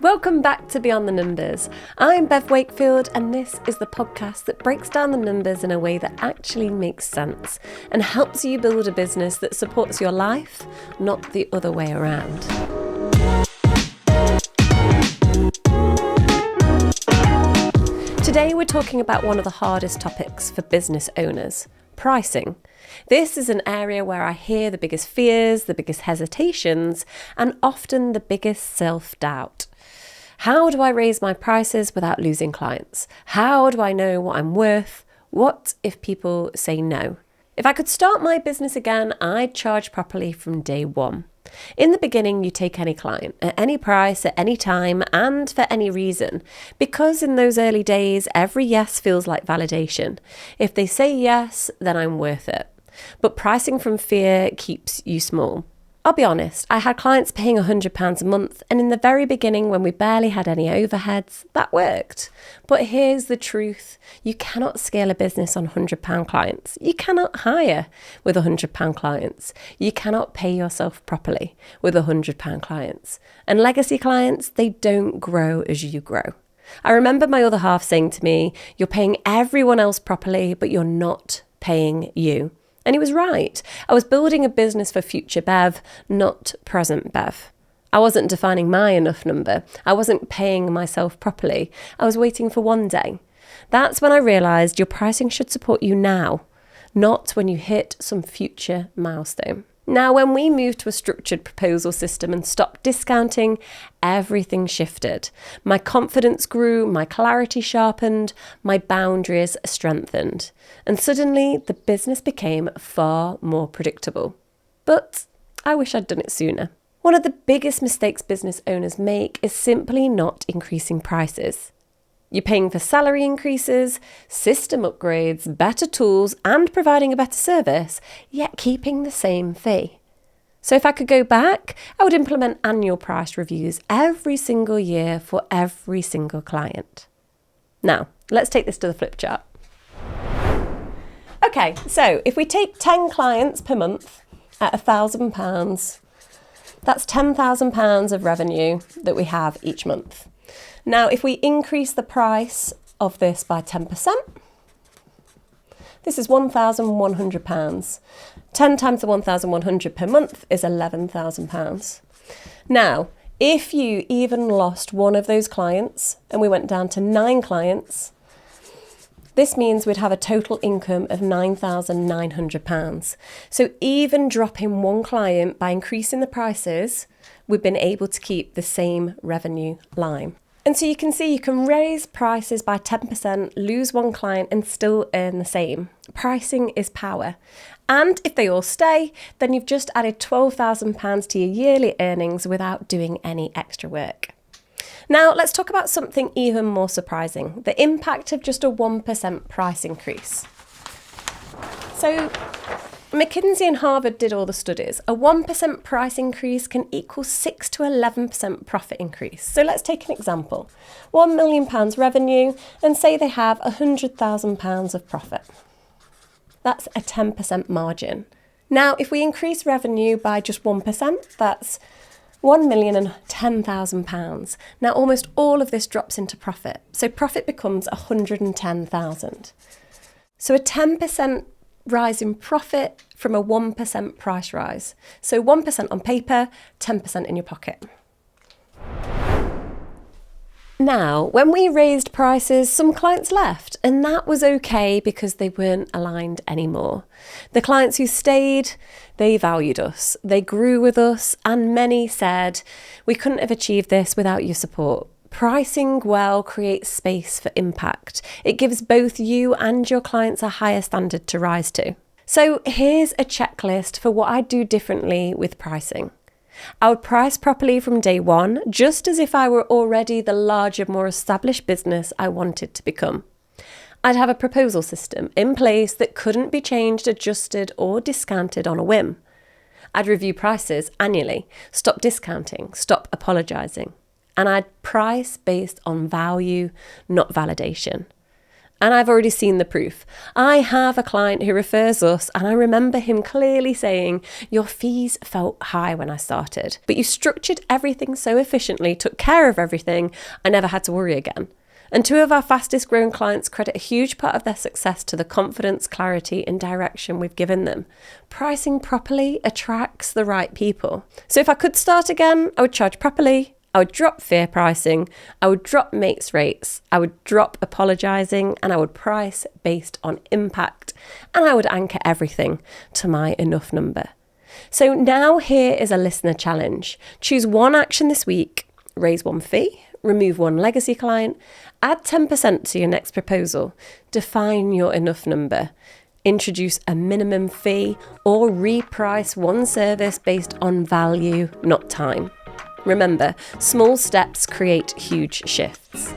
Welcome back to Beyond the Numbers. I'm Bev Wakefield, and this is the podcast that breaks down the numbers in a way that actually makes sense and helps you build a business that supports your life, not the other way around. Today we're talking about one of the hardest topics for business owners: pricing. This is an area where I hear the biggest fears, the biggest hesitations, and often the biggest self-doubt. How do I raise my prices without losing clients? How do I know what I'm worth? What if people say no? If I could start my business again, I'd charge properly from day one. In the beginning, you take any client at any price, at any time, and for any reason, because in those early days, every yes feels like validation. If they say yes, then I'm worth it. But pricing from fear keeps you small. I'll be honest, I had clients paying £100 a month, and in the very beginning, when we barely had any overheads, that worked. But here's the truth: you cannot scale a business on £100 clients. You cannot hire with £100 clients. You cannot pay yourself properly with £100 clients. And legacy clients, they don't grow as you grow. I remember my other half saying to me, "You're paying everyone else properly, but you're not paying you." And he was right. I was building a business for future Bev, not present Bev. I wasn't defining my enough number. I wasn't paying myself properly. I was waiting for one day. That's when I realised your pricing should support you now, not when you hit some future milestone. Now, when we moved to a structured proposal system and stopped discounting, everything shifted. My confidence grew, my clarity sharpened, my boundaries strengthened. And suddenly, the business became far more predictable. But I wish I'd done it sooner. One of the biggest mistakes business owners make is simply not increasing prices. You're paying for salary increases, system upgrades, better tools, and providing a better service, yet keeping the same fee. So if I could go back, I would implement annual price reviews every single year for every single client. Now, let's take this to the flip chart. Okay, so if we take 10 clients per month at £1,000, that's £10,000 of revenue that we have each month. Now, if we increase the price of this by 10%, this is £1,100. 10 times the 1,100 per month is £11,000. Now, if you even lost one of those clients and we went down to 9 clients, this means we'd have a total income of £9,900. So even dropping one client by increasing the prices, we've been able to keep the same revenue line. And so you can see you can raise prices by 10%, lose one client and still earn the same. Pricing is power. And if they all stay, then you've just added £12,000 to your yearly earnings without doing any extra work. Now, let's talk about something even more surprising: the impact of just a 1% price increase. So, McKinsey and Harvard did all the studies. A 1% price increase can equal 6 to 11% profit increase. So let's take an example. £1 million revenue, and say they have £100,000 of profit. That's a 10% margin. Now, if we increase revenue by just 1%, that's £1,010,000. Now, almost all of this drops into profit. So profit becomes £110,000. So a 10% rise in profit from a 1% price rise. So 1% on paper, 10% in your pocket. Now, when we raised prices, some clients left, and that was okay because they weren't aligned anymore. The clients who stayed, they valued us, they grew with us, and many said, "We couldn't have achieved this without your support." Pricing well creates space for impact. It gives both you and your clients a higher standard to rise to. So here's a checklist for what I do differently with pricing. I would price properly from day one, just as if I were already the larger, more established business I wanted to become. I'd have a proposal system in place that couldn't be changed, adjusted, or discounted on a whim. I'd review prices annually, stop discounting, stop apologising. And I'd price based on value, not validation. And I've already seen the proof. I have a client who refers us, and I remember him clearly saying, your fees felt high when I started, but you structured everything so efficiently, took care of everything, I never had to worry again. And two of our fastest growing clients credit a huge part of their success to the confidence, clarity, and direction we've given them. Pricing properly attracts the right people. So if I could start again, I would charge properly. I would drop fear pricing. I would drop mates rates. I would drop apologising, and I would price based on impact. And I would anchor everything to my enough number. So now here is a listener challenge. Choose one action this week, raise one fee, remove one legacy client, add 10% to your next proposal, define your enough number, introduce a minimum fee, or reprice one service based on value, not time. Remember, small steps create huge shifts.